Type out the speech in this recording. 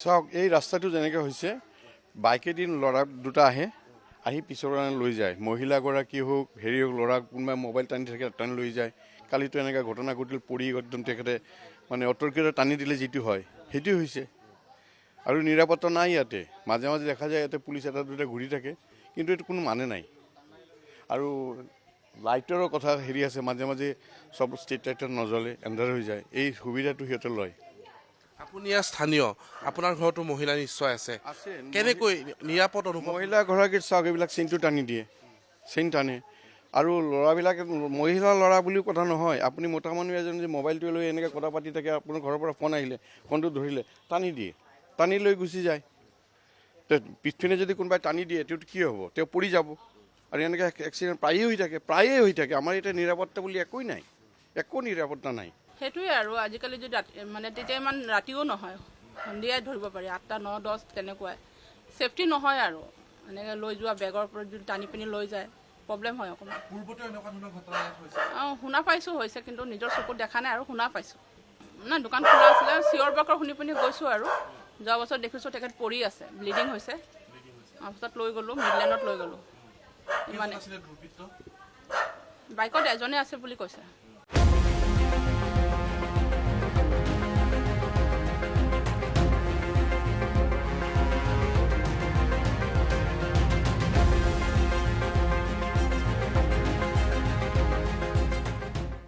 চাওক এই ৰাস্তাটো যেনেকৈ হৈছে বাইকেদিন ল'ৰা দুটা আহি পিছৰ লৈ যায় মহিলাগৰাকী হওক হেৰি হওক ল'ৰা কোনোবাই মোবাইল টানি থাকে টানি লৈ যায় কালিতো এনেকুৱা ঘটনা ঘটিল পৰি একদম তেখেতে মানে অটৰকেইটা টানি দিলে যিটো হয় সেইটোৱে হৈছে আৰু নিৰাপত্তা নাই ইয়াতে মাজে মাজে দেখা যায় ইয়াতে পুলিচ এটা দুটা ঘূৰি থাকে কিন্তু এইটো কোনো মানে নাই আৰু লাইটৰো কথা হেৰি আছে মাজে মাজে সব ষ্ট্ৰীট লাইটৰ নজ্বলে এন্ধাৰ হৈ যায় এই সুবিধাটো সিহঁতে লয় আপুনি ইয়াৰ স্থানীয় আপোনাৰ ঘৰতো মহিলা নিশ্চয় আছে কেনেকৈ নিৰাপদ অনুভৱ মহিলাগৰাকীৰ চাওক এইবিলাক চেইনটো টানি দিয়ে চেইন টানে আৰু ল'ৰাবিলাকে মহিলা ল'ৰা বুলিও কথা নহয় আপুনি মতা মানুহ এজন যে মোবাইলটো লৈ এনেকৈ কথা পাতি থাকে আপোনাৰ ঘৰৰ পৰা ফোন আহিলে ফোনটো ধৰিলে টানি দিয়ে টানি লৈ গুচি যায় পিছপিনে যদি কোনোবাই টানি দিয়ে তেওঁতো কি হ'ব তেওঁ পৰি যাব আৰু এনেকৈ এক্সিডেণ্ট প্ৰায়ে হৈ থাকে আমাৰ এতিয়া নিৰাপত্তা বুলি একোৱেই নাই একো নিৰাপত্তা নাই সেইটোৱে আৰু আজিকালি যদি মানে তেতিয়া ইমান ৰাতিও নহয় সন্ধিয়াই ধৰিব পাৰি 8টা 9 10 তেনেকুৱাই ছেফটি নহয় আৰু এনেকৈ লৈ যোৱা বেগৰ ওপৰত যদি টানি পিনি লৈ যায় প্ৰব্লেম হয় অকণমান পূৰ্বতে এনেকুৱা ধৰণৰ ঘটনা হৈছে শুনা পাইছোঁ হৈছে কিন্তু নিজৰ চকুত দেখা নাই আৰু শুনা পাইছোঁ নাই দোকান খোলা আছিলে চিঞৰ বাখৰ শুনি পিনি গৈছোঁ আৰু যোৱা বছৰ দেখিছোঁ তেখেত পৰি আছে ব্লিডিং হৈছে তাৰপিছত লৈ গ'লোঁ মিডলেণ্ডত লৈ গ'লোঁ ইমানে বাইকত এজনে আছে বুলি কৈছে